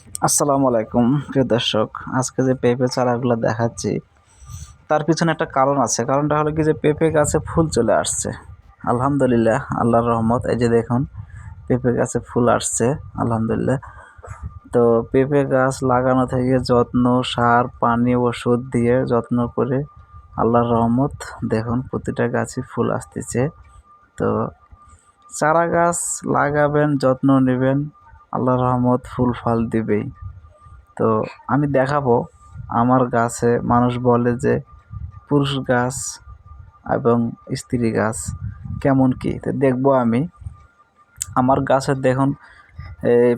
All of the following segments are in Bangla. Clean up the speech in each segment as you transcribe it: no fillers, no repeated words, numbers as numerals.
আসসালামু আলাইকুম প্রিয় দর্শক। আজকে যে পেঁপে চারাগুলো দেখাচ্ছি তার পিছনে একটা কারণ আছে। কারণটা হলো কি যে পেঁপে গাছে ফুল চলে আসছে। আলহামদুলিল্লাহ, আল্লাহর রহমত। এই যে দেখুন পেঁপে গাছে ফুল আসছে আলহামদুলিল্লাহ। তো পেঁপে গাছ লাগানো থেকে যত্ন, সার, পানি, ওষুধ দিয়ে যত্ন করে আল্লাহর রহমত দেখুন প্রতিটা গাছে ফুল আসতেছে। তো চারা গাছ লাগাবেন, যত্ন নেবেন, আল্লাহর রহমত ফুল ফল দিবেই। তো আমি দেখাবো আমার গাছে। মানুষ বলে যে পুরুষ গাছ এবং স্ত্রী গাছ কেমন কি, তো দেখবো আমি। আমার গাছের দেখুন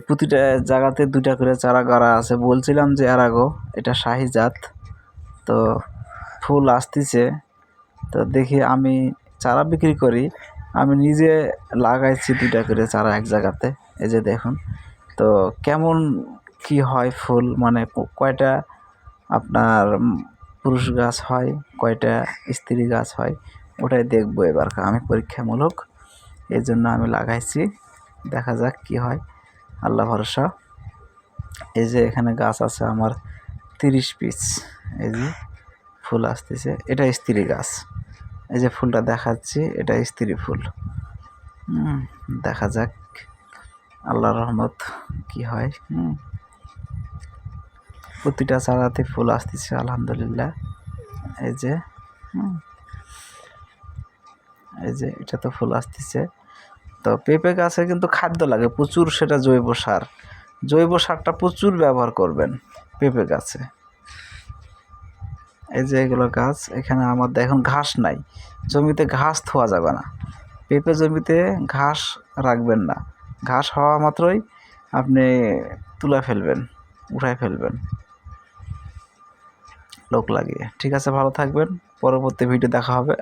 প্রতিটা জায়গাতে দুটা করে চারা গাড়া আছে। বলছিলাম যে এর আগেও এটা শাহি জাত। তো ফুল আসতেছে। তো দেখি আমি চারা বিক্রি করি, আমি নিজে লাগাইছি দুটা করে চারা এক জায়গাতে। এই যে দেখুন তো কেমন কি হয় ফুল, মানে কয়টা আপনার পুরুষ গাছ হয়, কয়টা স্ত্রী গাছ হয়, ওটাই দেখবো এবার আমি পরীক্ষামূলক। এই জন্য আমি লাগাইছি, দেখা যাক কি হয়, আল্লাহ ভরসা। এই যে এখানে গাছ আছে আমার 30 পিস। এই যে ফুল আসতেছে, এটা স্ত্রী গাছ। এই যে ফুলটা দেখাচ্ছি, এটা স্ত্রী ফুল। দেখা যাক আল্লাহর রহমত কি হয়। প্রতিটা চারাতে ফুল আসতেছে আলহামদুলিল্লাহ। এই যে এই যে এটা তো ফুল আসতেছে। তো পেঁপে গাছে কিন্তু খাদ্য লাগে প্রচুর, সেটা জৈব সার। জৈব সারটা প্রচুর ব্যবহার করবেন পেঁপে গাছে। এই যে এগুলো গাছ, এখানে আমার দেখুন ঘাস নাই, জমিতে ঘাস থোয়া যাবে না। পেঁপে জমিতে ঘাস রাখবেন না, ঘাস হওয়া মাত্রই আপনি তুলে ফেলবেন, উঠায় ফেলবেন লোক লাগিয়ে। ঠিক আছে, ভালো থাকবেন, পরবর্তী ভিডিও দেখা হবে।